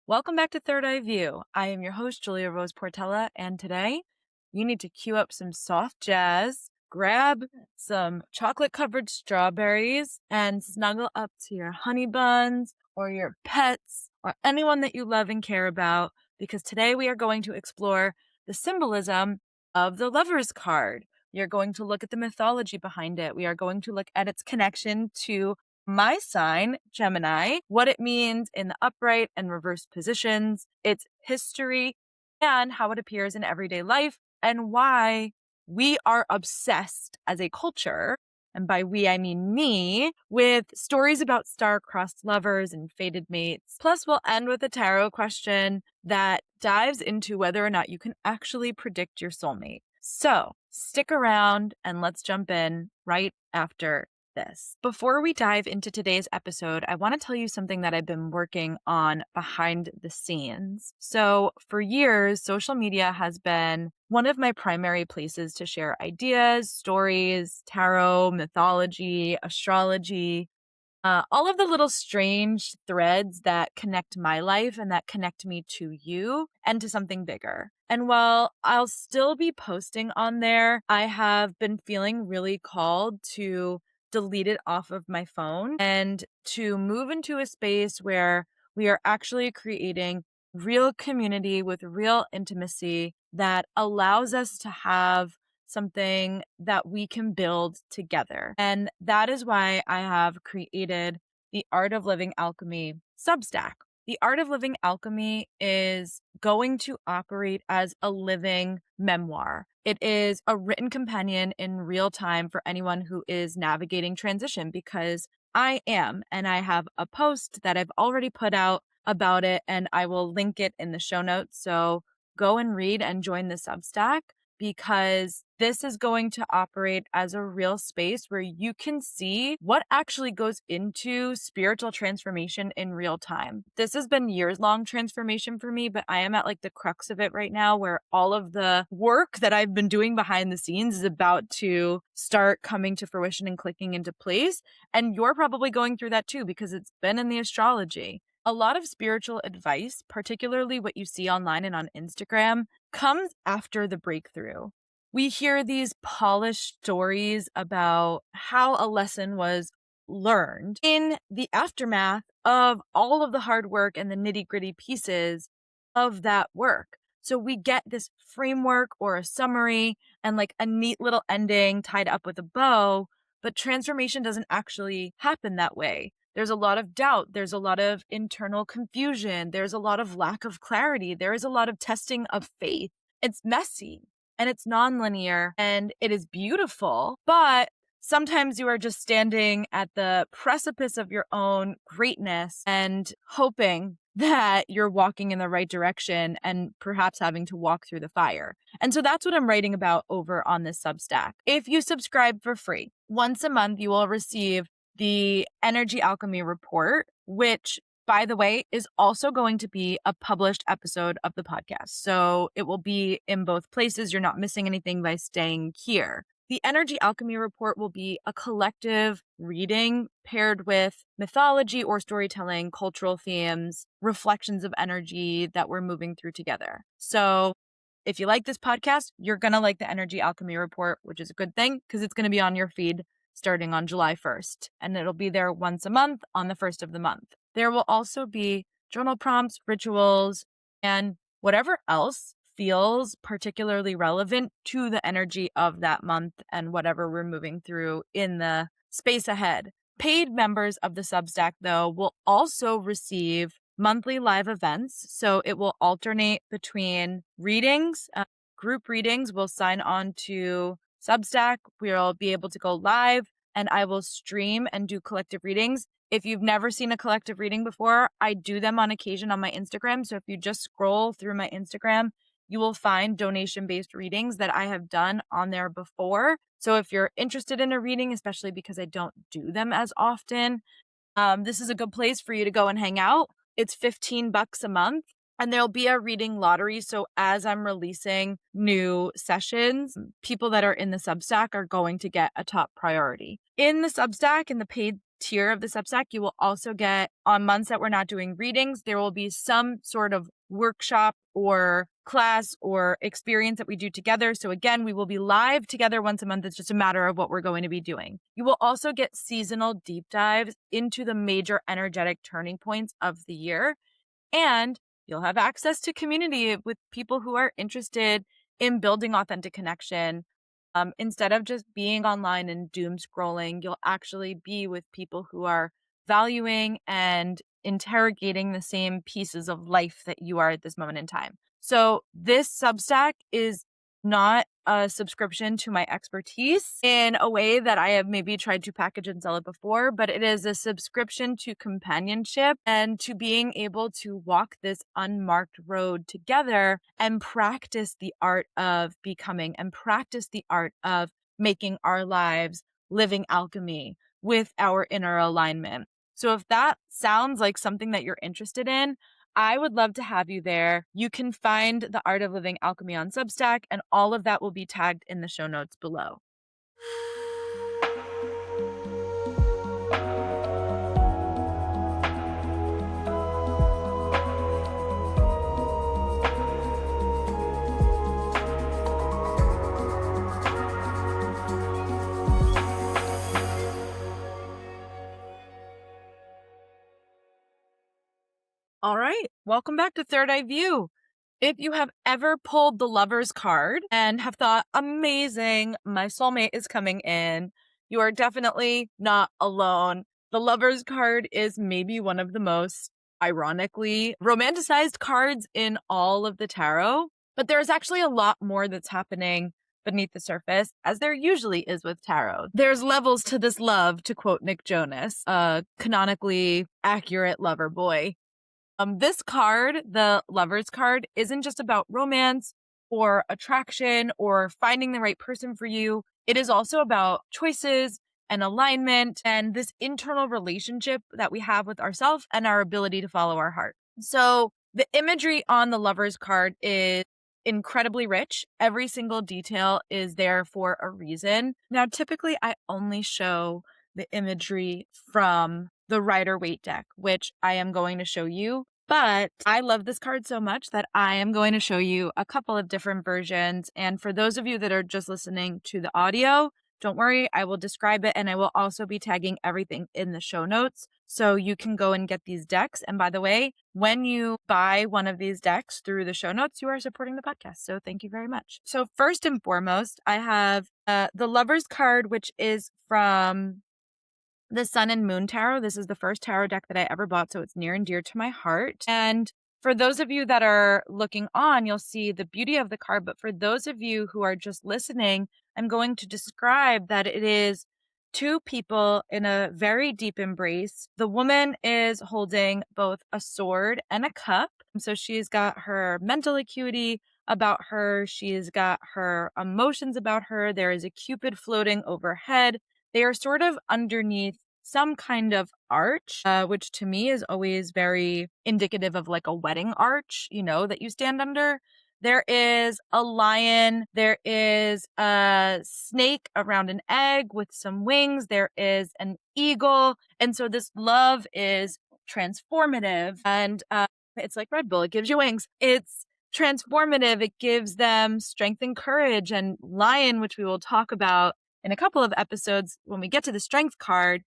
Welcome back to Third Eye View. I am your host, Julia Rose Portella, and today you need to cue up some soft jazz, grab some chocolate-covered strawberries, and snuggle up to your honey buns or your pets or anyone that you love and care about, because today we are going to explore the symbolism of the Lover's card. We are going to look at the mythology behind it. We are going to look at its connection to my sign, Gemini, what it means in the upright and reverse positions, its history, and how it appears in everyday life, and why we are obsessed as a culture, and by we I mean me, with stories about star-crossed lovers and fated mates. Plus, we'll end with a tarot question that dives into whether or not you can actually predict your soulmate. So, stick around and let's jump in right after this. Before we dive into today's episode, I want to tell you something that I've been working on behind the scenes. So for years, social media has been one of my primary places to share ideas, stories, tarot, mythology, astrology, all of the little strange threads that connect my life and that connect me to you and to something bigger. And while I'll still be posting on there, I have been feeling really called to delete it off of my phone and to move into a space where we are actually creating real community with real intimacy that allows us to have something that we can build together. And that is why I have created the Art of Living Alchemy Substack. The Art of Living Alchemy is going to operate as a living memoir. It is a written companion in real time for anyone who is navigating transition, because I am, and I have a post that I've already put out about it, and I will link it in the show notes. So go and read and join the Substack, because this is going to operate as a real space where you can see what actually goes into spiritual transformation in real time. This has been years-long transformation for me, but I am at like the crux of it right now, where all of the work that I've been doing behind the scenes is about to start coming to fruition and clicking into place. And you're probably going through that too, because it's been in the astrology. A lot of spiritual advice, particularly what you see online and on Instagram, comes after the breakthrough. We hear these polished stories about how a lesson was learned in the aftermath of all of the hard work and the nitty-gritty pieces of that work. So we get this framework or a summary and like a neat little ending tied up with a bow, but transformation doesn't actually happen that way. There's a lot of doubt. There's a lot of internal confusion. There's a lot of lack of clarity. There is a lot of testing of faith. It's messy and it's nonlinear and it is beautiful, but sometimes you are just standing at the precipice of your own greatness and hoping that you're walking in the right direction and perhaps having to walk through the fire. And so that's what I'm writing about over on this Substack. If you subscribe for free, once a month, you will receive the Energy Alchemy Report, which, by the way, is also going to be a published episode of the podcast. So it will be in both places. You're not missing anything by staying here. The Energy Alchemy Report will be a collective reading paired with mythology or storytelling, cultural themes, reflections of energy that we're moving through together. So if you like this podcast, you're going to like the Energy Alchemy Report, which is a good thing because it's going to be on your feed starting on July 1st, and it'll be there once a month on the 1st of the month. There will also be journal prompts, rituals, and whatever else feels particularly relevant to the energy of that month and whatever we're moving through in the space ahead. Paid members of the Substack, though, will also receive monthly live events. So it will alternate between readings, group readings. We'll sign on to Substack. We'll be able to go live and I will stream and do collective readings. If you've never seen a collective reading before, I do them on occasion on my Instagram. So if you just scroll through my Instagram, you will find donation-based readings that I have done on there before. So if you're interested in a reading, especially because I don't do them as often, this is a good place for you to go and hang out. It's $15 a month. And there'll be a reading lottery. So as I'm releasing new sessions, people that are in the Substack are going to get a top priority. In the Substack, in the paid tier of the Substack, you will also get, on months that we're not doing readings, there will be some sort of workshop or class or experience that we do together. So again, we will be live together once a month. It's just a matter of what we're going to be doing. You will also get seasonal deep dives into the major energetic turning points of the year. And you'll have access to community with people who are interested in building authentic connection. Instead of just being online and doom scrolling, you'll actually be with people who are valuing and interrogating the same pieces of life that you are at this moment in time. So this Substack is not a subscription to my expertise in a way that I have maybe tried to package and sell it before, but it is a subscription to companionship and to being able to walk this unmarked road together and practice the art of becoming and practice the art of making our lives living alchemy with our inner alignment. So if that sounds like something that you're interested in, I would love to have you there. You can find the Art of Living Alchemy on Substack, and all of that will be tagged in the show notes below. All right, welcome back to Third Eye View. If you have ever pulled the Lover's card and have thought, amazing, my soulmate is coming in, you are definitely not alone. The Lover's card is maybe one of the most ironically romanticized cards in all of the tarot, but there is actually a lot more that's happening beneath the surface, as there usually is with tarot. There's levels to this love, to quote Nick Jonas, a canonically accurate lover boy. This card, the Lover's card, isn't just about romance or attraction or finding the right person for you. It is also about choices and alignment and this internal relationship that we have with ourselves and our ability to follow our heart. So the imagery on the Lover's card is incredibly rich. Every single detail is there for a reason. Now, typically, I only show the imagery from the Rider-Waite deck, which I am going to show you. But I love this card so much that I am going to show you a couple of different versions. And for those of you that are just listening to the audio, don't worry, I will describe it and I will also be tagging everything in the show notes so you can go and get these decks. And by the way, when you buy one of these decks through the show notes, you are supporting the podcast. So thank you very much. So first and foremost, I have the Lover's card, which is from the Sun and Moon Tarot. This is the first tarot deck that I ever bought, so it's near and dear to my heart. And for those of you that are looking on, you'll see the beauty of the card. But for those of you who are just listening, I'm going to describe that it is two people in a very deep embrace. The woman is holding both a sword and a cup. So she's got her mental acuity about her. She's got her emotions about her. There is a Cupid floating overhead. They are sort of underneath some kind of arch, which to me is always very indicative of like a wedding arch, that you stand under. There is a lion. There is a snake around an egg with some wings. There is an eagle. And so this love is transformative. And it's like Red Bull. It gives you wings. It's transformative. It gives them strength and courage. And lion, which we will talk about in a couple of episodes when we get to the strength card,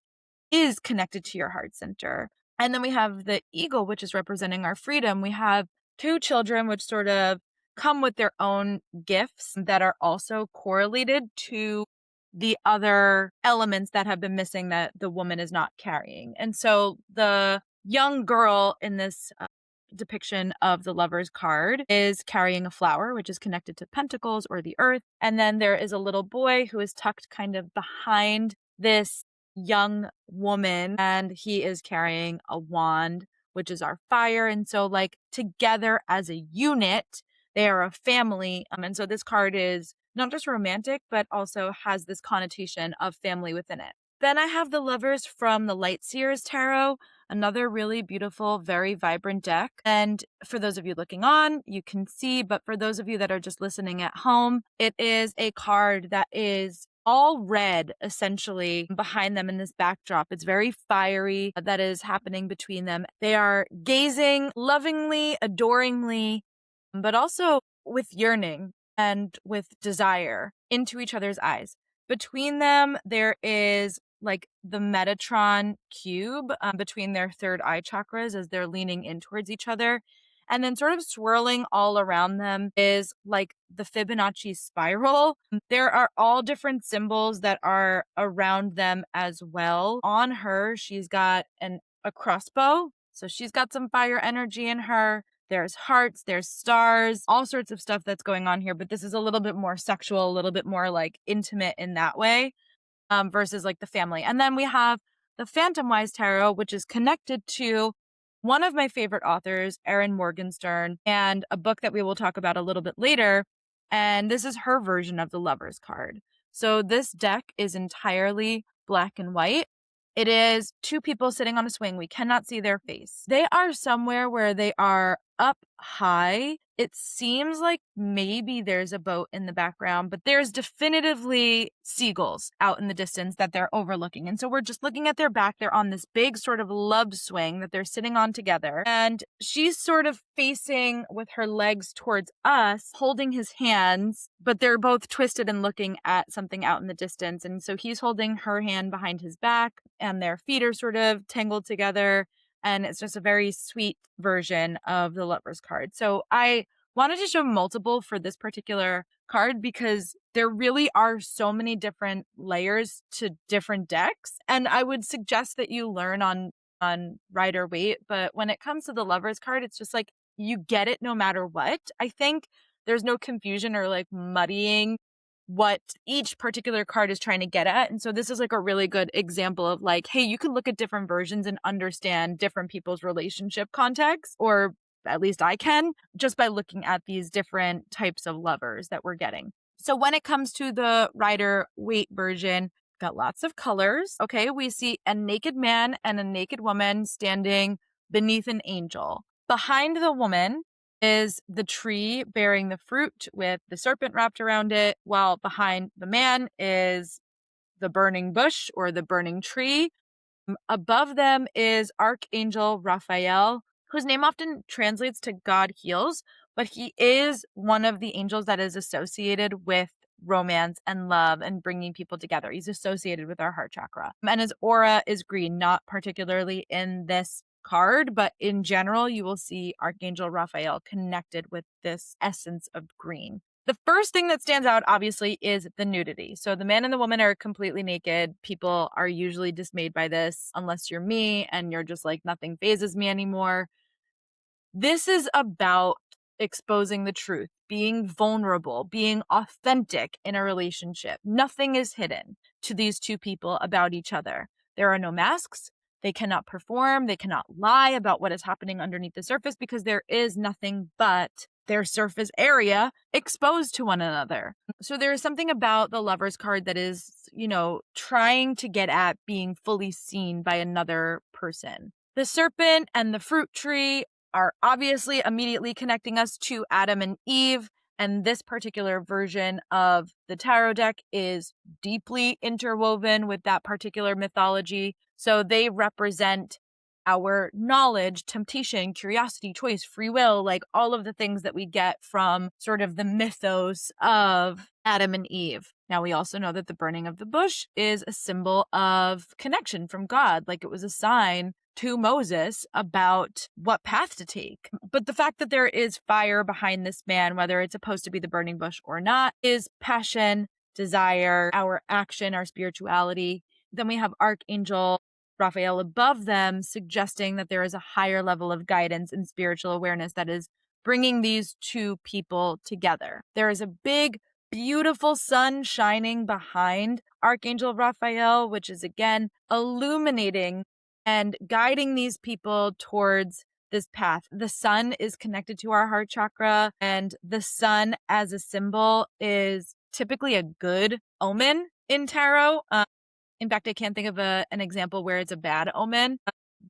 is connected to your heart center. And then we have the eagle, which is representing our freedom. We have two children, which sort of come with their own gifts that are also correlated to the other elements that have been missing that the woman is not carrying. And so the young girl in this depiction of the Lover's card is carrying a flower, which is connected to Pentacles or the earth. And then there is a little boy who is tucked kind of behind this young woman, and he is carrying a wand, which is our fire. And so like together as a unit, they are a family. And so this card is not just romantic, but also has this connotation of family within it. Then I have the Lovers from the Light Seers Tarot, another really beautiful, very vibrant deck. And for those of you looking on, you can see, but for those of you that are just listening at home, it is a card that is all red, essentially, behind them in this backdrop. It's very fiery that is happening between them. They are gazing lovingly, adoringly, but also with yearning and with desire into each other's eyes. Between them, there is like the Metatron cube between their third eye chakras as they're leaning in towards each other. And then sort of swirling all around them is like the Fibonacci spiral. There are all different symbols that are around them as well. On her, she's got a crossbow. So she's got some fire energy in her. There's hearts, there's stars, all sorts of stuff that's going on here. But this is a little bit more sexual, a little bit more like intimate in that way versus like the family. And then we have the Phantom Wise Tarot, which is connected to one of my favorite authors, Erin Morgenstern, and a book that we will talk about a little bit later. And this is her version of the Lover's card. So this deck is entirely black and white. It is two people sitting on a swing. We cannot see their face. They are somewhere where they are up high. It seems like maybe there's a boat in the background, but there's definitively seagulls out in the distance that they're overlooking. And so we're just looking at their back. They're on this big sort of love swing that they're sitting on together. And she's sort of facing with her legs towards us, holding his hands, but they're both twisted and looking at something out in the distance. And so he's holding her hand behind his back and their feet are sort of tangled together. And it's just a very sweet version of the Lover's card. So I wanted to show multiple for this particular card because there really are so many different layers to different decks. And I would suggest that you learn on Rider Waite. But when it comes to the Lover's card, it's just like you get it no matter what. I think there's no confusion or like muddying what each particular card is trying to get at. And so this is like a really good example of like, hey, you can look at different versions and understand different people's relationship context, or at least I can, just by looking at these different types of lovers that we're getting. So when it comes to the Rider Waite version, got lots of colors. Okay, we see a naked man and a naked woman standing beneath an angel. Behind the woman is the tree bearing the fruit with the serpent wrapped around it, while behind the man is the burning bush or the burning tree. Above them is Archangel Raphael, whose name often translates to God heals, but he is one of the angels that is associated with romance and love and bringing people together. He's associated with our heart chakra. And his aura is green, not particularly in this card, but in general, you will see Archangel Raphael connected with this essence of green. The first thing that stands out, obviously, is the nudity. So the man and the woman are completely naked. People are usually dismayed by this, unless you're me and you're just like, nothing phases me anymore. This is about exposing the truth, being vulnerable, being authentic in a relationship. Nothing is hidden to these two people about each other. There are no masks. They cannot perform. They cannot lie about what is happening underneath the surface because there is nothing but their surface area exposed to one another. So there is something about the Lover's card that is, trying to get at being fully seen by another person. The serpent and the fruit tree are obviously immediately connecting us to Adam and Eve. And this particular version of the tarot deck is deeply interwoven with that particular mythology. So they represent our knowledge, temptation, curiosity, choice, free will, like all of the things that we get from sort of the mythos of Adam and Eve. Now, we also know that the burning of the bush is a symbol of connection from God, like it was a sign to Moses about what path to take. But the fact that there is fire behind this man, whether it's supposed to be the burning bush or not, is passion, desire, our action, our spirituality. Then we have Archangel Raphael above them, suggesting that there is a higher level of guidance and spiritual awareness that is bringing these two people together. There is a big, beautiful sun shining behind Archangel Raphael, which is again illuminating and guiding these people towards this path. The sun is connected to our heart chakra, and the sun as a symbol is typically a good omen in tarot. In fact, I can't think of an example where it's a bad omen.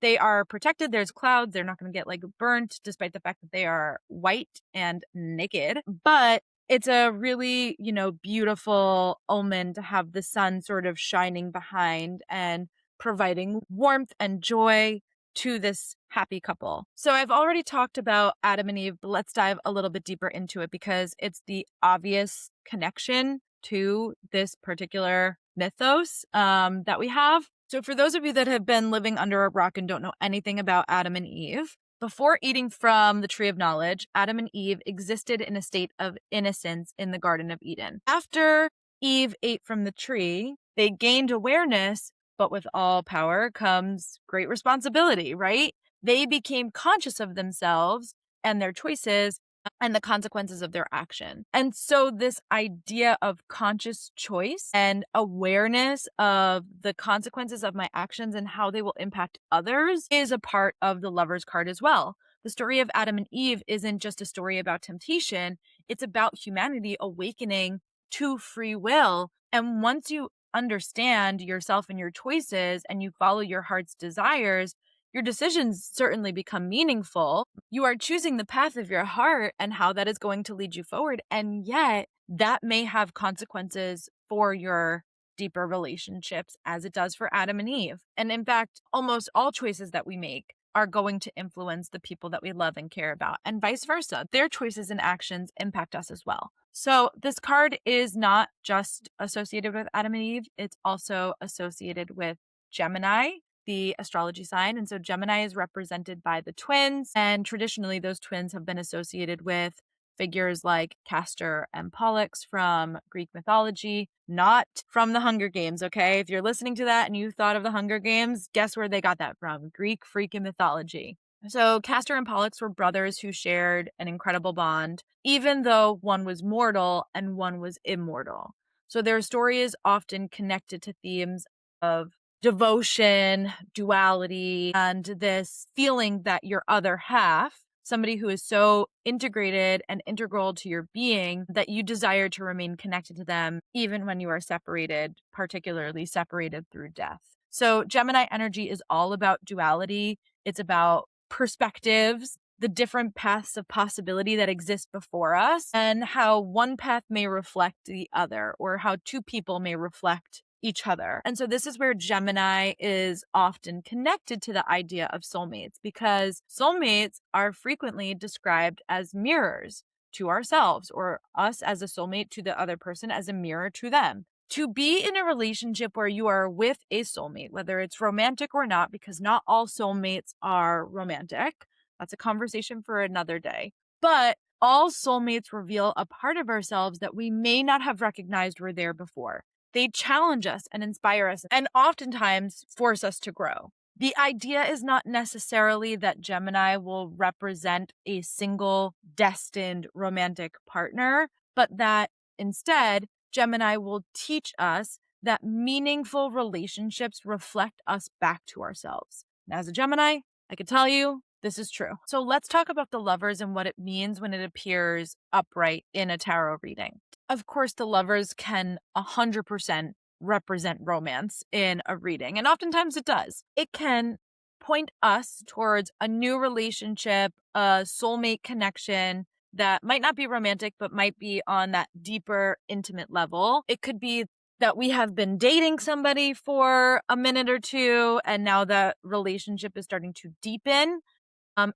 They are protected. There's clouds. They're not going to get like burnt, despite the fact that they are white and naked. But It's a really, beautiful omen to have the sun sort of shining behind and providing warmth and joy to this happy couple. So I've already talked about Adam and Eve, but let's dive a little bit deeper into it because it's the obvious connection to this particular mythos that we have. So for those of you that have been living under a rock and don't know anything about Adam and Eve, before eating from the tree of knowledge, Adam and Eve existed in a state of innocence in the Garden of Eden. After Eve ate from the tree, they gained awareness, but with all power comes great responsibility, right? They became conscious of themselves and their choices and the consequences of their action. And so this idea of conscious choice and awareness of the consequences of my actions and how they will impact others is a part of the Lover's card as well. The story of Adam and Eve isn't just a story about temptation. It's about humanity awakening to free will. And once you understand yourself and your choices and you follow your heart's desires, your decisions certainly become meaningful. You are choosing the path of your heart and how that is going to lead you forward. And yet that may have consequences for your deeper relationships as it does for Adam and Eve. And in fact, almost all choices that we make are going to influence the people that we love and care about, and vice versa. Their choices and actions impact us as well. So this card is not just associated with Adam and Eve. It's also associated with Gemini, the astrology sign. And so Gemini is represented by the twins. And traditionally, those twins have been associated with figures like Castor and Pollux from Greek mythology, not from the Hunger Games, okay? If you're listening to that and you thought of the Hunger Games, guess where they got that from? Greek freaking mythology. So Castor and Pollux were brothers who shared an incredible bond, even though one was mortal and one was immortal. So their story is often connected to themes of devotion, duality, and this feeling that your other half, somebody who is so integrated and integral to your being that you desire to remain connected to them even when you are separated, particularly separated through death. So Gemini energy is all about duality. It's about perspectives, the different paths of possibility that exist before us, and how one path may reflect the other, or how two people may reflect each other. And so this is where Gemini is often connected to the idea of soulmates, because soulmates are frequently described as mirrors to ourselves, or us as a soulmate to the other person as a mirror to them. To be in a relationship where you are with a soulmate, whether it's romantic or not, because not all soulmates are romantic. That's a conversation for another day. But all soulmates reveal a part of ourselves that we may not have recognized were there before. They challenge us and inspire us and oftentimes force us to grow. The idea is not necessarily that Gemini will represent a single destined romantic partner, but that instead, Gemini will teach us that meaningful relationships reflect us back to ourselves. And as a Gemini, I can tell you this is true. So let's talk about the Lovers and what it means when it appears upright in a tarot reading. Of course, the Lovers can 100% represent romance in a reading, and oftentimes it does. It can point us towards a new relationship, a soulmate connection that might not be romantic, but might be on that deeper, intimate level. It could be that we have been dating somebody for a minute or two, and now the relationship is starting to deepen.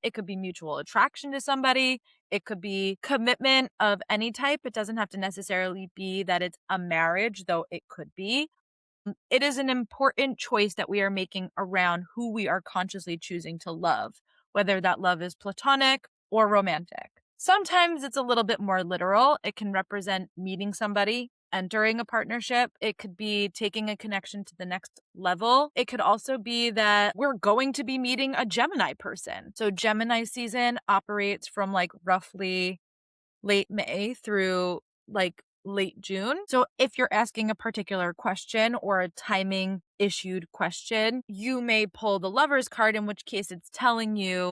It could be mutual attraction to somebody. It could be commitment of any type. It doesn't have to necessarily be that it's a marriage, though it could be. It is an important choice that we are making around who we are consciously choosing to love, whether that love is platonic or romantic. Sometimes it's a little bit more literal. It can represent meeting somebody, entering a partnership. It could be taking a connection to the next level. It could also be that we're going to be meeting a Gemini person. So Gemini season operates from like roughly late May through like late June. So if you're asking a particular question or a timing issued question, you may pull the Lover's card, in which case it's telling you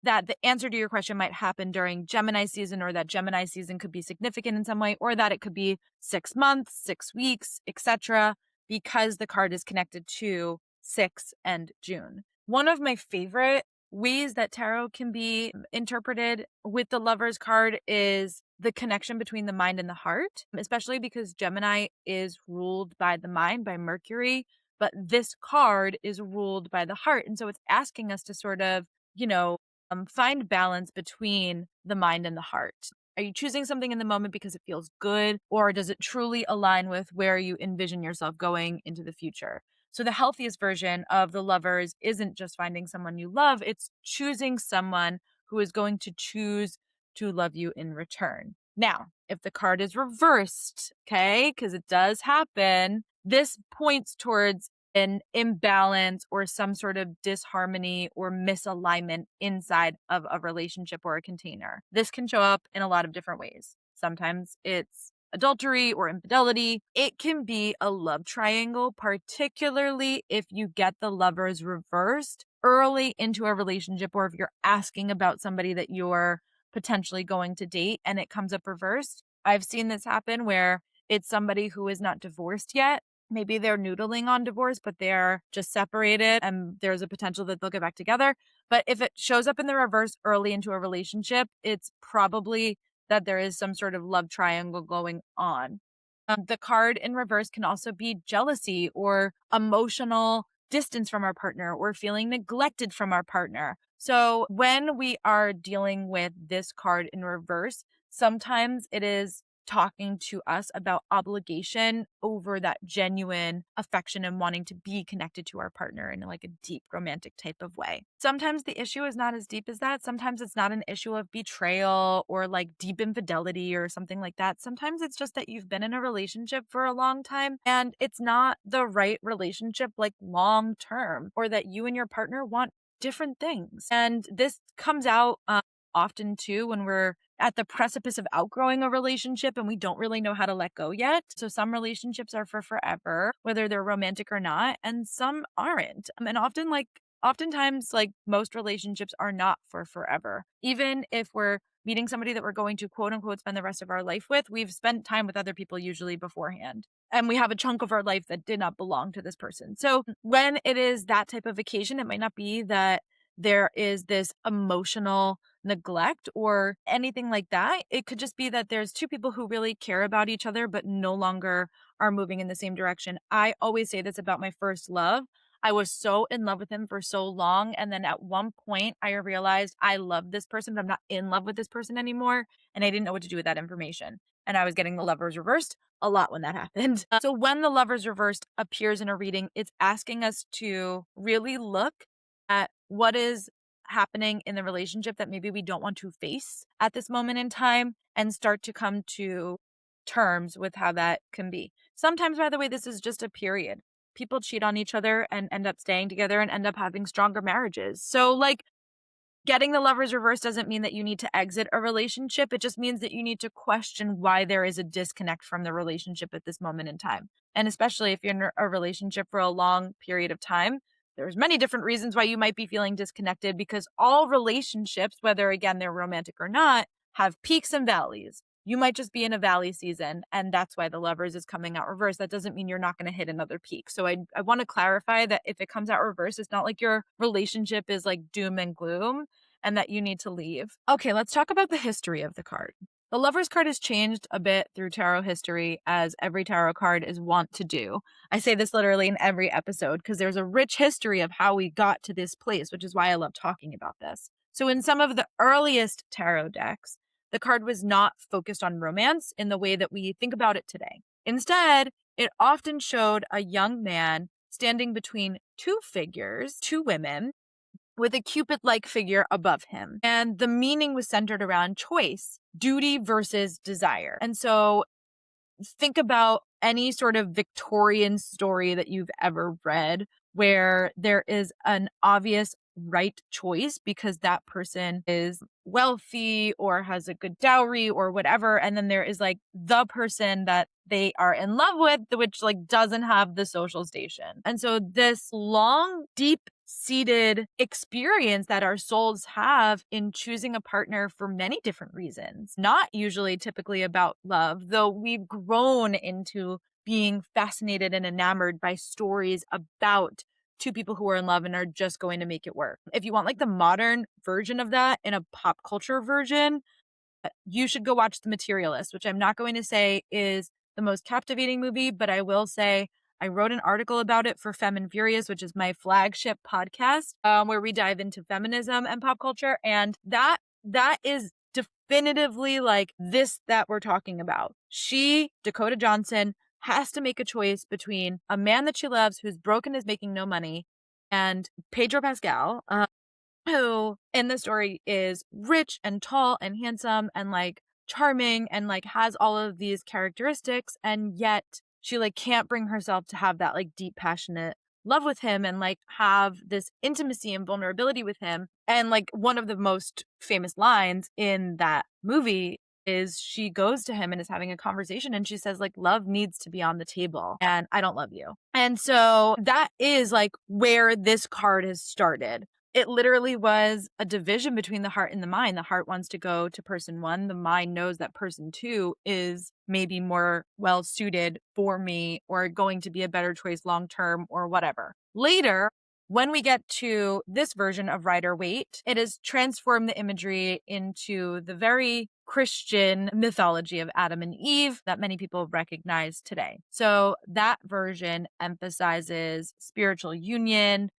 that the answer to your question might happen during Gemini season, or that Gemini season could be significant in some way, or that it could be 6 months, 6 weeks, etc., because the card is connected to 6 and June. One of my favorite ways that tarot can be interpreted with the Lover's card is the connection between the mind and the heart, especially because Gemini is ruled by the mind, by Mercury, but this card is ruled by the heart. And so it's asking us to sort of, find balance between the mind and the heart. Are you choosing something in the moment because it feels good, or does it truly align with where you envision yourself going into the future? So the healthiest version of the lovers isn't just finding someone you love, it's choosing someone who is going to choose to love you in return. Now, if the card is reversed, okay, because it does happen, this points towards an imbalance or some sort of disharmony or misalignment inside of a relationship or a container. This can show up in a lot of different ways. Sometimes it's adultery or infidelity. It can be a love triangle, particularly if you get the lovers reversed early into a relationship, or if you're asking about somebody that you're potentially going to date and it comes up reversed. I've seen this happen where it's somebody who is not divorced yet. Maybe they're noodling on divorce, but they're just separated and there's a potential that they'll get back together. But if it shows up in the reverse early into a relationship, it's probably that there is some sort of love triangle going on. The card in reverse can also be jealousy or emotional distance from our partner or feeling neglected from our partner. So when we are dealing with this card in reverse, sometimes it is talking to us about obligation over that genuine affection and wanting to be connected to our partner in like a deep romantic type of way. Sometimes the issue is not as deep as that. Sometimes it's not an issue of betrayal or like deep infidelity or something like that. Sometimes it's just that you've been in a relationship for a long time and it's not the right relationship like long term, or that you and your partner want different things. And this comes out often too when we're at the precipice of outgrowing a relationship and we don't really know how to let go yet. So some relationships are for forever, whether they're romantic or not, and some aren't. And oftentimes like most relationships are not for forever. Even if we're meeting somebody that we're going to quote unquote spend the rest of our life with, we've spent time with other people usually beforehand. And we have a chunk of our life that did not belong to this person. So when it is that type of occasion, it might not be that there is this emotional neglect or anything like that. It could just be that there's two people who really care about each other, but no longer are moving in the same direction. I always say this about my first love. I was so in love with him for so long. And then at one point, I realized I love this person, but I'm not in love with this person anymore. And I didn't know what to do with that information. And I was getting the lovers reversed a lot when that happened. So when the lovers reversed appears in a reading, it's asking us to really look at what is happening in the relationship that maybe we don't want to face at this moment in time and start to come to terms with how that can be. Sometimes, by the way, this is just a period. People cheat on each other and end up staying together and end up having stronger marriages. So, like, getting the lovers reversed doesn't mean that you need to exit a relationship. It just means that you need to question why there is a disconnect from the relationship at this moment in time. And especially if you're in a relationship for a long period of time, there's many different reasons why you might be feeling disconnected, because all relationships, whether again they're romantic or not, have peaks and valleys. You might just be in a valley season, and that's why the lovers is coming out reverse. That doesn't mean you're not going to hit another peak. So I want to clarify that if it comes out reverse, it's not like your relationship is like doom and gloom and that you need to leave. Okay, let's talk about the history of the card. The Lover's card has changed a bit through tarot history, as every tarot card is wont to do. I say this literally in every episode because there's a rich history of how we got to this place, which is why I love talking about this. So in some of the earliest tarot decks, the card was not focused on romance in the way that we think about it today. Instead, it often showed a young man standing between two figures, two women, with a Cupid-like figure above him. And the meaning was centered around choice, duty versus desire. And so think about any sort of Victorian story that you've ever read where there is an obvious right choice because that person is wealthy or has a good dowry or whatever. And then there is like the person that they are in love with, which like doesn't have the social station. And so this long, deep seated experience that our souls have in choosing a partner for many different reasons, not usually typically about love, though we've grown into being fascinated and enamored by stories about two people who are in love and are just going to make it work. If you want like the modern version of that in a pop culture version, you should go watch The Materialist, which I'm not going to say is the most captivating movie, but I will say I wrote an article about it for Femme and Furious, which is my flagship podcast, where we dive into feminism and pop culture. And that is definitively like this that we're talking about. Dakota Johnson, has to make a choice between a man that she loves who's broken, is making no money, and Pedro Pascal, who in the story is rich and tall and handsome and like charming and like has all of these characteristics, and yet she like can't bring herself to have that like deep passionate love with him and like have this intimacy and vulnerability with him. And like one of the most famous lines in that movie is she goes to him and is having a conversation and she says like, love needs to be on the table and I don't love you. And so that is like where this card has started. It literally was a division between the heart and the mind. The heart wants to go to person one. The mind knows that person two is maybe more well suited for me or going to be a better choice long term or whatever. Later, when we get to this version of Rider-Waite, it has transformed the imagery into the very Christian mythology of Adam and Eve that many people recognize today. So that version emphasizes spiritual union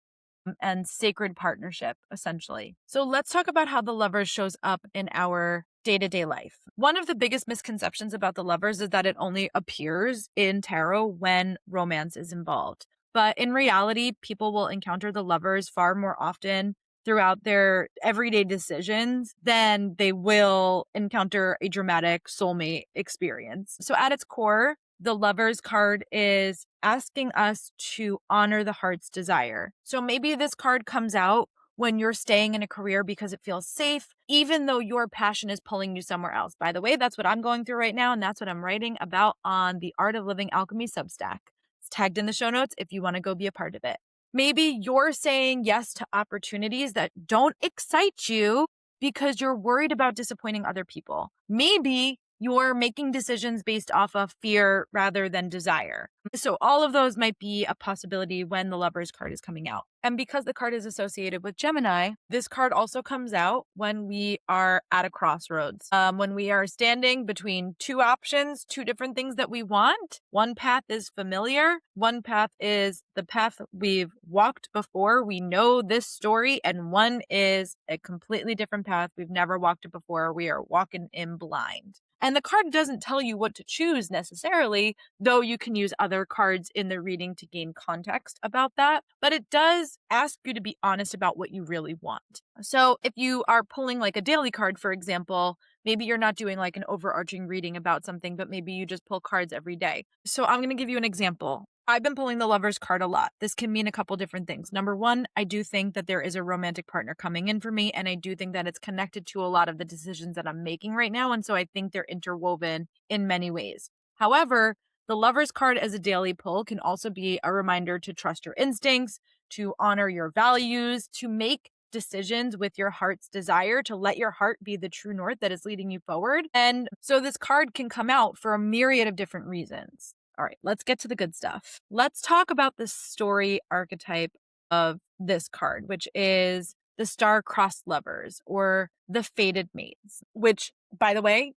and sacred partnership, essentially. So let's talk about how the Lovers shows up in our day-to-day life. One of the biggest misconceptions about the Lovers is that it only appears in tarot when romance is involved. But in reality, people will encounter the Lovers far more often throughout their everyday decisions than they will encounter a dramatic soulmate experience. So at its core, the Lovers card is asking us to honor the heart's desire. So maybe this card comes out when you're staying in a career because it feels safe, even though your passion is pulling you somewhere else. By the way, that's what I'm going through right now, and that's what I'm writing about on the Art of Living Alchemy Substack. It's tagged in the show notes if you want to go be a part of it. Maybe you're saying yes to opportunities that don't excite you because you're worried about disappointing other people. Maybe you're making decisions based off of fear rather than desire. So all of those might be a possibility when the Lovers card is coming out. And because the card is associated with Gemini, this card also comes out when we are at a crossroads, when we are standing between two options, two different things that we want. One path is familiar. One path is the path we've walked before. We know this story. And one is a completely different path. We've never walked it before. We are walking in blind. And the card doesn't tell you what to choose necessarily, though you can use other cards in the reading to gain context about that. But it does ask you to be honest about what you really want. So if you are pulling like a daily card, for example, maybe you're not doing like an overarching reading about something, but maybe you just pull cards every day. So I'm going to give you an example. I've been pulling the Lovers card a lot. This can mean a couple different things. Number one, I do think that there is a romantic partner coming in for me, and I do think that it's connected to a lot of the decisions that I'm making right now, and so I think they're interwoven in many ways. However, the Lovers card as a daily pull can also be a reminder to trust your instincts, to honor your values, to make decisions with your heart's desire, to let your heart be the true north that is leading you forward. And so this card can come out for a myriad of different reasons. All right, let's get to the good stuff. Let's talk about the story archetype of this card, which is the star-crossed lovers or the fated mates, which, by the way,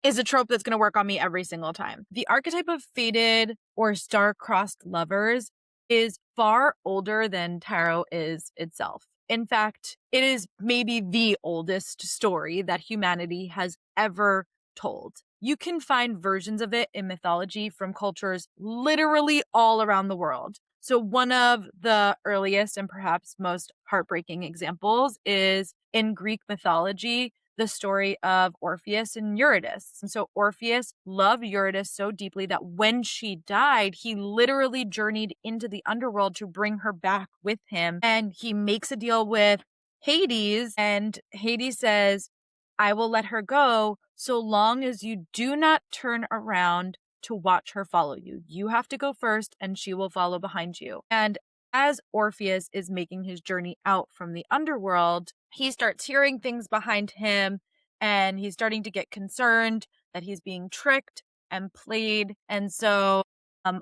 is a trope that's going to work on me every single time. The archetype of fated or star-crossed lovers is far older than tarot is itself. In fact, it is maybe the oldest story that humanity has ever told. You can find versions of it in mythology from cultures literally all around the world. So one of the earliest and perhaps most heartbreaking examples is in Greek mythology, the story of Orpheus and Eurydice. And so Orpheus loved Eurydice so deeply that when she died, he literally journeyed into the underworld to bring her back with him. And he makes a deal with Hades, and Hades says, I will let her go so long as you do not turn around to watch her follow you. You have to go first and she will follow behind you. And as Orpheus is making his journey out from the underworld, he starts hearing things behind him and he's starting to get concerned that he's being tricked and played. And so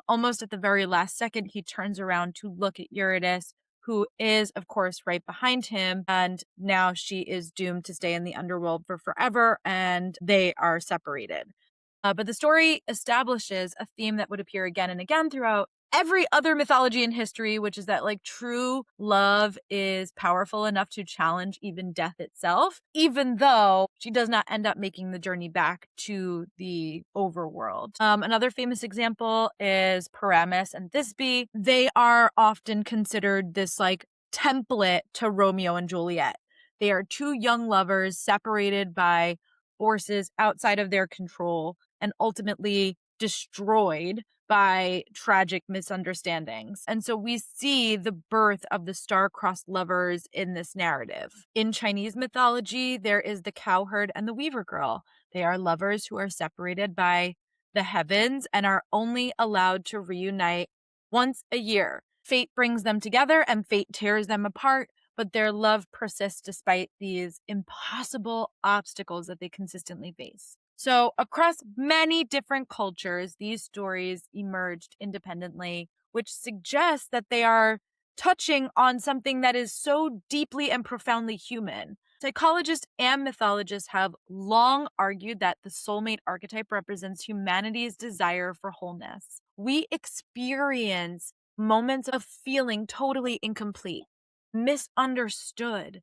almost at the very last second, he turns around to look at Eurydice, who is, of course, right behind him. And now she is doomed to stay in the underworld for forever, and they are separated. But the story establishes a theme that would appear again and again throughout every other mythology in history, which is that like true love is powerful enough to challenge even death itself, even though she does not end up making the journey back to the overworld. Another famous example is Paramus and Thisbe. They are often considered this like template to Romeo and Juliet. They are two young lovers separated by forces outside of their control and ultimately destroyed by tragic misunderstandings. And so we see the birth of the star-crossed lovers in this narrative. In Chinese mythology, there is the cowherd and the weaver girl. They are lovers who are separated by the heavens and are only allowed to reunite once a year. Fate brings them together and fate tears them apart, but their love persists despite these impossible obstacles that they consistently face. So across many different cultures, these stories emerged independently, which suggests that they are touching on something that is so deeply and profoundly human. Psychologists and mythologists have long argued that the soulmate archetype represents humanity's desire for wholeness. We experience moments of feeling totally incomplete, misunderstood,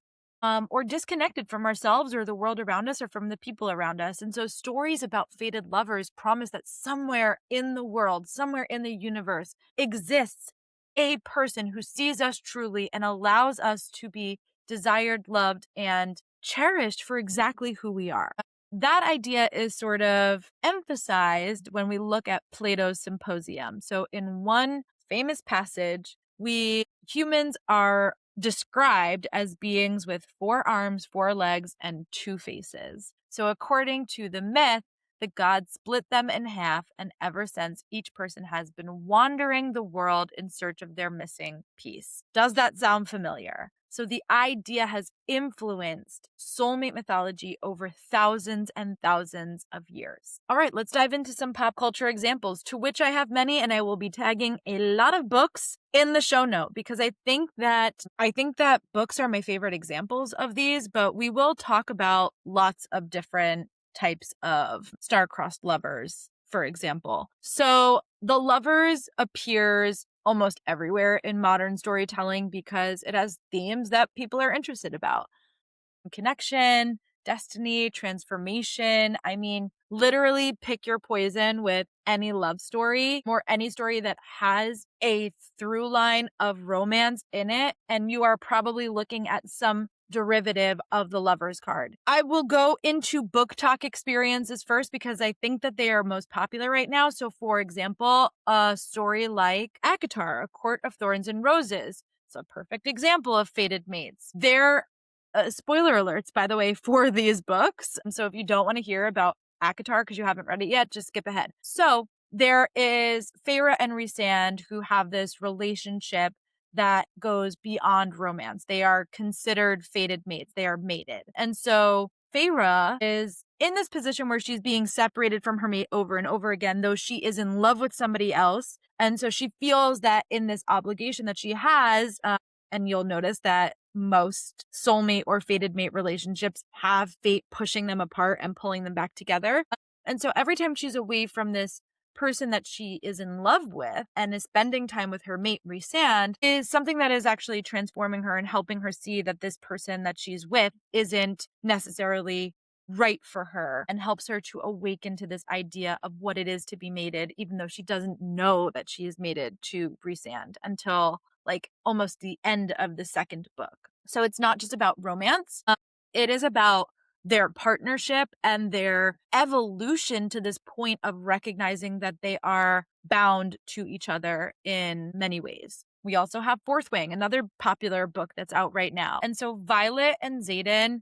or disconnected from ourselves or the world around us or from the people around us. And so stories about fated lovers promise that somewhere in the world, somewhere in the universe exists a person who sees us truly and allows us to be desired, loved, and cherished for exactly who we are. That idea is sort of emphasized when we look at Plato's Symposium. So in one famous passage, we humans are described as beings with 4 arms, 4 legs, and 2 faces. So according to the myth, the gods split them in half, and ever since, each person has been wandering the world in search of their missing piece. Does that sound familiar? So the idea has influenced soulmate mythology over thousands and thousands of years. All right, let's dive into some pop culture examples, to which I have many, and I will be tagging a lot of books in the show note because I think that books are my favorite examples of these, but we will talk about lots of different types of star-crossed lovers, for example. So the lovers appears almost everywhere in modern storytelling because it has themes that people are interested about. Connection, destiny, transformation. I mean, literally pick your poison with any love story or any story that has a through line of romance in it, and you are probably looking at some derivative of the lover's card. I will go into booktok experiences first because I think that they are most popular right now. So for example, a story like ACOTAR, A Court of Thorns and Roses. It's a perfect example of fated mates. They're spoiler alerts, by the way, for these books. And so if you don't want to hear about ACOTAR because you haven't read it yet, just skip ahead. So there is Feyre and Rhysand who have this relationship that goes beyond romance. They are considered fated mates. They are mated. And so Feyre is in this position where she's being separated from her mate over and over again, though she is in love with somebody else. And so she feels that in this obligation that she has, and you'll notice that most soulmate or fated mate relationships have fate pushing them apart and pulling them back together. And so every time she's away from this person that she is in love with and is spending time with her mate Rhysand is something that is actually transforming her and helping her see that this person that she's with isn't necessarily right for her, and helps her to awaken to this idea of what it is to be mated, even though she doesn't know that she is mated to Rhysand until like almost the end of the second book. So it's not just about romance. It is about their partnership and their evolution to this point of recognizing that they are bound to each other in many ways. We also have Fourth Wing, another popular book that's out right now. And so Violet and Xaden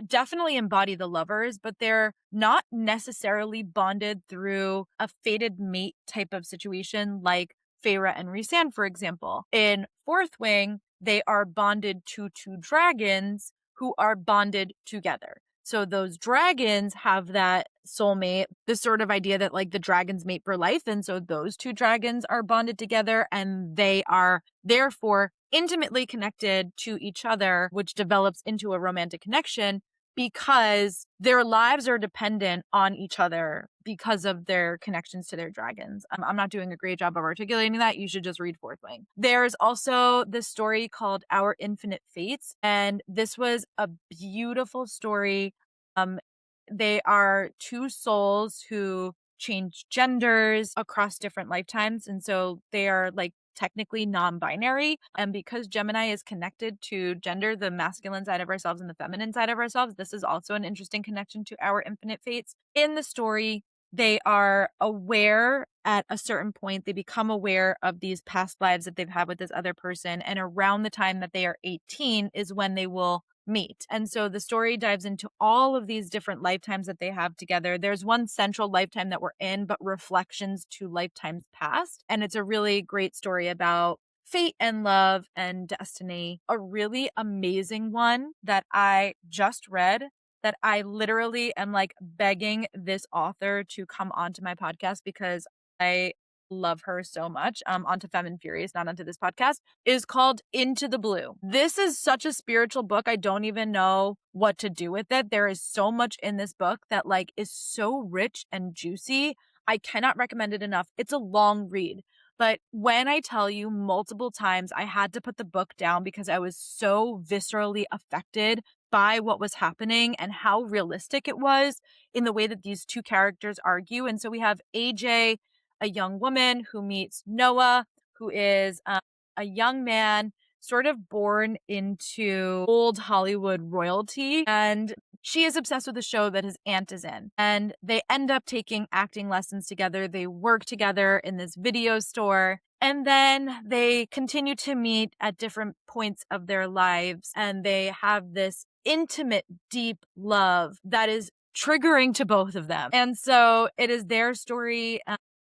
definitely embody the lovers, but they're not necessarily bonded through a fated mate type of situation like Feyre and Rhysand, for example. In Fourth Wing, they are bonded to 2 dragons who are bonded together. So those dragons have that soulmate, the sort of idea that like the dragons mate for life. And so those 2 dragons are bonded together and they are therefore intimately connected to each other, which develops into a romantic connection because their lives are dependent on each other because of their connections to their dragons. I'm not doing a great job of articulating that. You should just read Fourth Wing. There's also this story called Our Infinite Fates, and this was a beautiful story. They are two souls who change genders across different lifetimes, and so they are like technically non-binary, and because Gemini is connected to gender, the masculine side of ourselves and the feminine side of ourselves, this is also an interesting connection to Our Infinite Fates. In the story, they are aware at a certain point, they become aware of these past lives that they've had with this other person, and around the time that they are 18 is when they will meet. And so the story dives into all of these different lifetimes that they have together. There's one central lifetime that we're in, but reflections to lifetimes past. And it's a really great story about fate and love and destiny. A really amazing one that I just read that I literally am like begging this author to come onto my podcast because I love her so much. Onto Femme and Furious, not onto this podcast, is called Into the Blue. This is such a spiritual book. I don't even know what to do with it. There is so much in this book that like is so rich and juicy. I cannot recommend it enough. It's a long read. But when I tell you multiple times, I had to put the book down because I was so viscerally affected by what was happening and how realistic it was in the way that these two characters argue. And so we have AJ, a young woman who meets Noah, who is a young man sort of born into old Hollywood royalty. And she is obsessed with the show that his aunt is in. And they end up taking acting lessons together. They work together in this video store. And then they continue to meet at different points of their lives. And they have this intimate, deep love that is triggering to both of them. And so it is their story.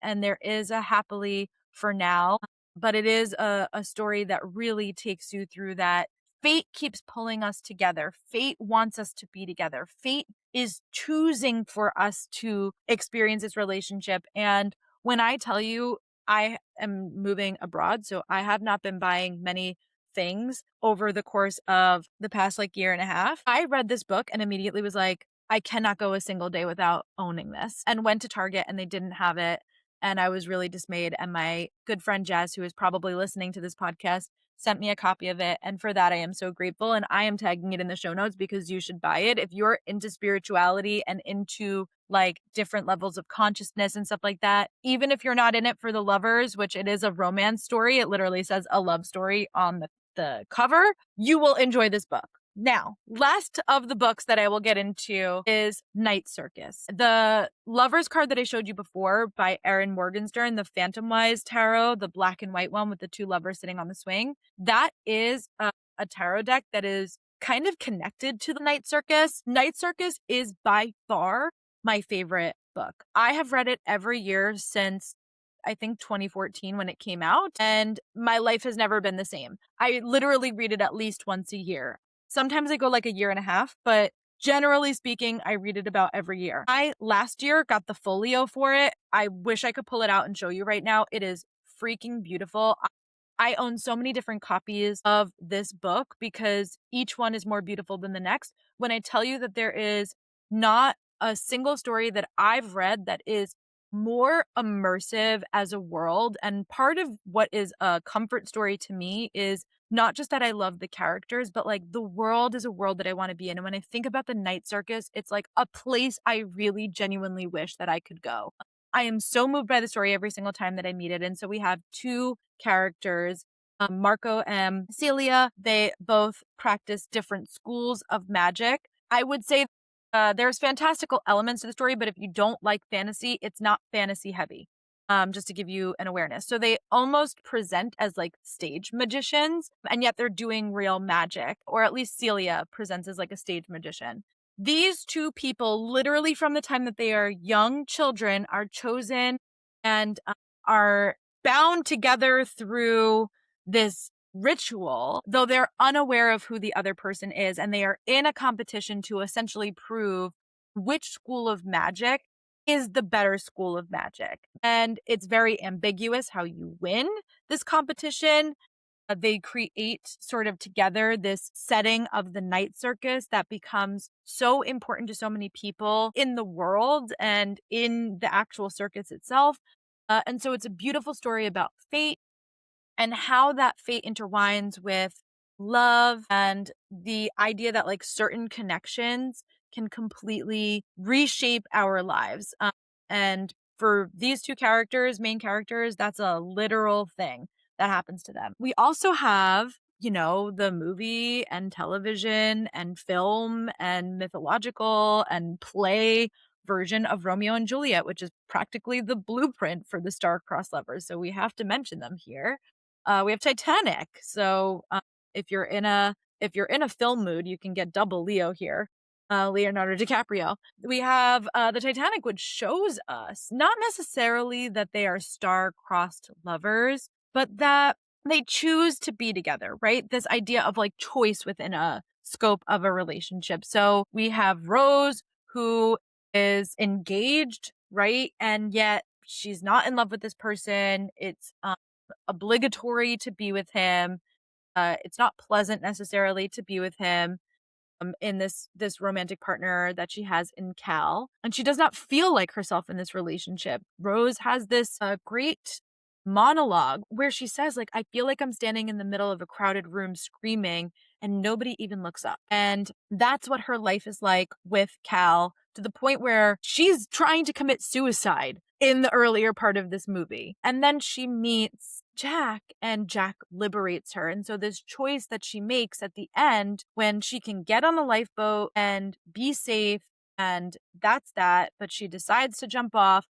And there is a happily for now, but it is a story that really takes you through that. Fate keeps pulling us together. Fate wants us to be together. Fate is choosing for us to experience this relationship. And when I tell you, I am moving abroad, so I have not been buying many things over the course of the past like year and a half. I read this book and immediately was like, I cannot go a single day without owning this, and went to Target and they didn't have it. And I was really dismayed. And my good friend Jazz, who is probably listening to this podcast, sent me a copy of it. And for that, I am so grateful. And I am tagging it in the show notes because you should buy it. If you're into spirituality and into like different levels of consciousness and stuff like that, even if you're not in it for the lovers, which it is a romance story, it literally says a love story on the cover, you will enjoy this book. Now, last of the books that I will get into is Night Circus. The Lover's card that I showed you before by Erin Morgenstern, the Phantom Wise Tarot, the black and white one with the two lovers sitting on the swing, that is a tarot deck that is kind of connected to the Night Circus. Night Circus is by far my favorite book. I have read it every year since I think 2014 when it came out, and my life has never been the same. I literally read it at least once a year. Sometimes I go like a year and a half, but generally speaking, I read it about every year. I last year got the folio for it. I wish I could pull it out and show you right now. It is freaking beautiful. I own so many different copies of this book because each one is more beautiful than the next. When I tell you that there is not a single story that I've read that is more immersive as a world, and part of what is a comfort story to me is not just that I love the characters, but like the world is a world that I want to be in. And when I think about the Night Circus, it's like a place I really genuinely wish that I could go. I am so moved by the story every single time that I meet it. And so we have two characters, Marco and Celia. They both practice different schools of magic. I would say there's fantastical elements to the story, but if you don't like fantasy, it's not fantasy heavy. Just to give you an awareness. So they almost present as like stage magicians, and yet they're doing real magic, or at least Celia presents as like a stage magician. These two people, literally from the time that they are young children, are chosen and are bound together through this ritual, though they're unaware of who the other person is, and they are in a competition to essentially prove which school of magic is the better school of magic. And it's very ambiguous how you win this competition. They create sort of together this setting of the night circus that becomes so important to so many people in the world and in the actual circus itself. And so it's a beautiful story about fate and how that fate intertwines with love and the idea that like certain connections can completely reshape our lives. And for these two characters, main characters, that's a literal thing that happens to them. We also have, the movie and television and film and mythological and play version of Romeo and Juliet, which is practically the blueprint for the star-crossed lovers. So we have to mention them here. We have Titanic. So if you're in a film mood, you can get double Leo here. Leonardo DiCaprio. We have the Titanic, which shows us not necessarily that they are star-crossed lovers, but that they choose to be together, right? This idea of like choice within a scope of a relationship. So we have Rose, who is engaged, right? And yet she's not in love with this person. It's obligatory to be with him. It's not pleasant necessarily to be with him in this romantic partner that she has in Cal, and she does not feel like herself in this relationship. Rose has this great monologue where she says, like, I feel like I'm standing in the middle of a crowded room screaming and nobody even looks up. And that's what her life is like with Cal, to the point where she's trying to commit suicide in the earlier part of this movie. And then she meets Jack and Jack liberates her. And so this choice that she makes at the end, when she can get on a lifeboat and be safe, and that's that, but she decides to jump off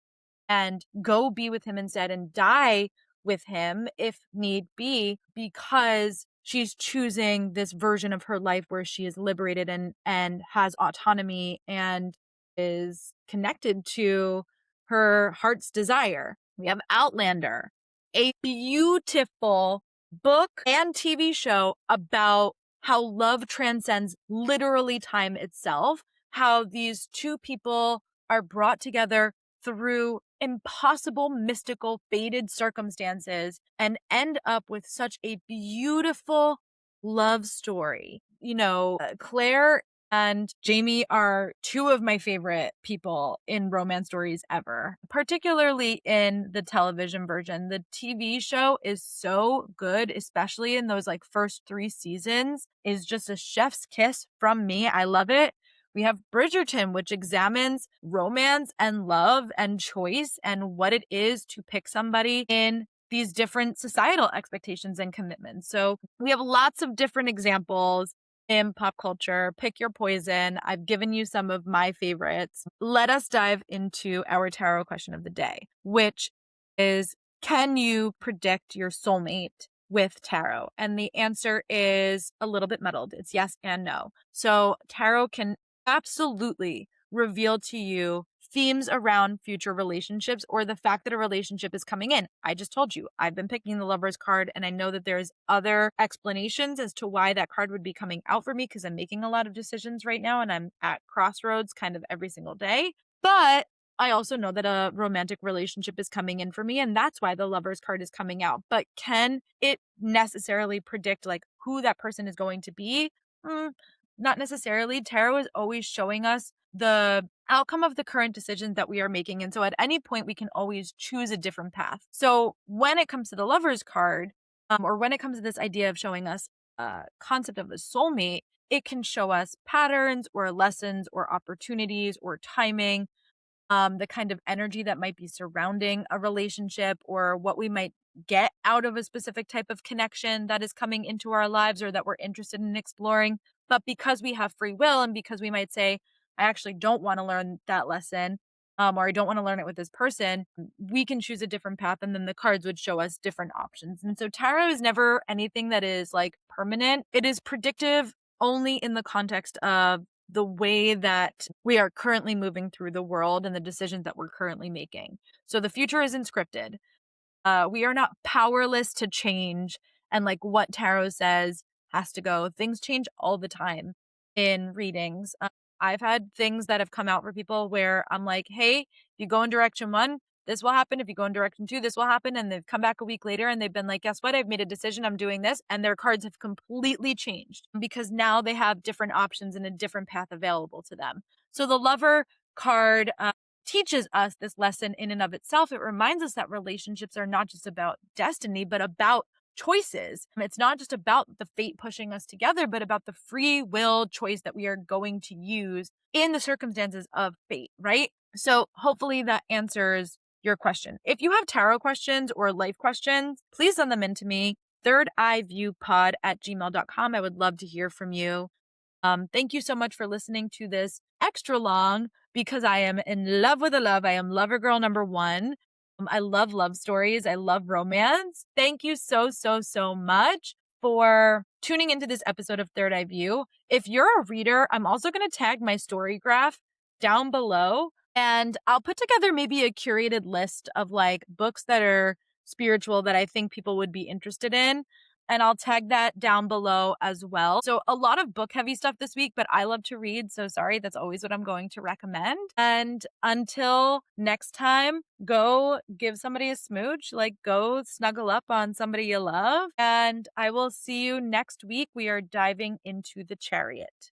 and go be with him instead and die with him if need be, because she's choosing this version of her life where she is liberated and has autonomy and is connected to her heart's desire. We have Outlander, a beautiful book and TV show about how love transcends literally time itself, how these two people are brought together through impossible, mystical, fated circumstances and end up with such a beautiful love story. Claire and Jamie are two of my favorite people in romance stories ever, particularly in the television version. The TV show is so good, especially in those like first 3 seasons, is just a chef's kiss from me. I love it. We have Bridgerton, which examines romance and love and choice and what it is to pick somebody in these different societal expectations and commitments. So we have lots of different examples in pop culture. Pick your poison. I've given you some of my favorites. Let us dive into our tarot question of the day, which is, can you predict your soulmate with tarot? And the answer is a little bit muddled. It's yes and no. So tarot can absolutely reveal to you themes around future relationships or the fact that a relationship is coming in. I just told you, I've been picking the Lover's card, and I know that there's other explanations as to why that card would be coming out for me, because I'm making a lot of decisions right now and I'm at crossroads kind of every single day. But I also know that a romantic relationship is coming in for me, and that's why the Lover's card is coming out. But can it necessarily predict like who that person is going to be? Not necessarily. Tarot is always showing us the outcome of the current decisions that we are making. And so at any point, we can always choose a different path. So when it comes to the Lover's card, or when it comes to this idea of showing us a concept of a soulmate, it can show us patterns or lessons or opportunities or timing, the kind of energy that might be surrounding a relationship, or what we might get out of a specific type of connection that is coming into our lives or that we're interested in exploring. But because we have free will, and because we might say, I actually don't want to learn that lesson, or I don't want to learn it with this person, we can choose a different path, and then the cards would show us different options. And so tarot is never anything that is like permanent. It is predictive only in the context of the way that we are currently moving through the world and the decisions that we're currently making. So the future isn't scripted. We are not powerless to change, and like what tarot says has to go. Things change all the time in readings. I've had things that have come out for people where I'm like, hey, if you go in direction 1, this will happen. If you go in direction 2, this will happen. And they've come back a week later and they've been like, guess what? I've made a decision. I'm doing this. And their cards have completely changed because now they have different options and a different path available to them. So the Lover card teaches us this lesson in and of itself. It reminds us that relationships are not just about destiny, but about choices. It's not just about the fate pushing us together, but about the free will choice that we are going to use in the circumstances of fate, right? So hopefully that answers your question. If you have tarot questions or life questions, please send them in to me, thirdeyeviewpod@gmail.com. I would love to hear from you. Thank you so much for listening to this extra long because I am in love with a love. I am lover girl number 1. I love love stories. I love romance. Thank you so, so, so much for tuning into this episode of Third Eye View. If you're a reader, I'm also going to tag my story graph down below and I'll put together maybe a curated list of like books that are spiritual that I think people would be interested in. And I'll tag that down below as well. So a lot of book heavy stuff this week, but I love to read. So sorry, that's always what I'm going to recommend. And until next time, go give somebody a smooch, like go snuggle up on somebody you love. And I will see you next week. We are diving into the Chariot.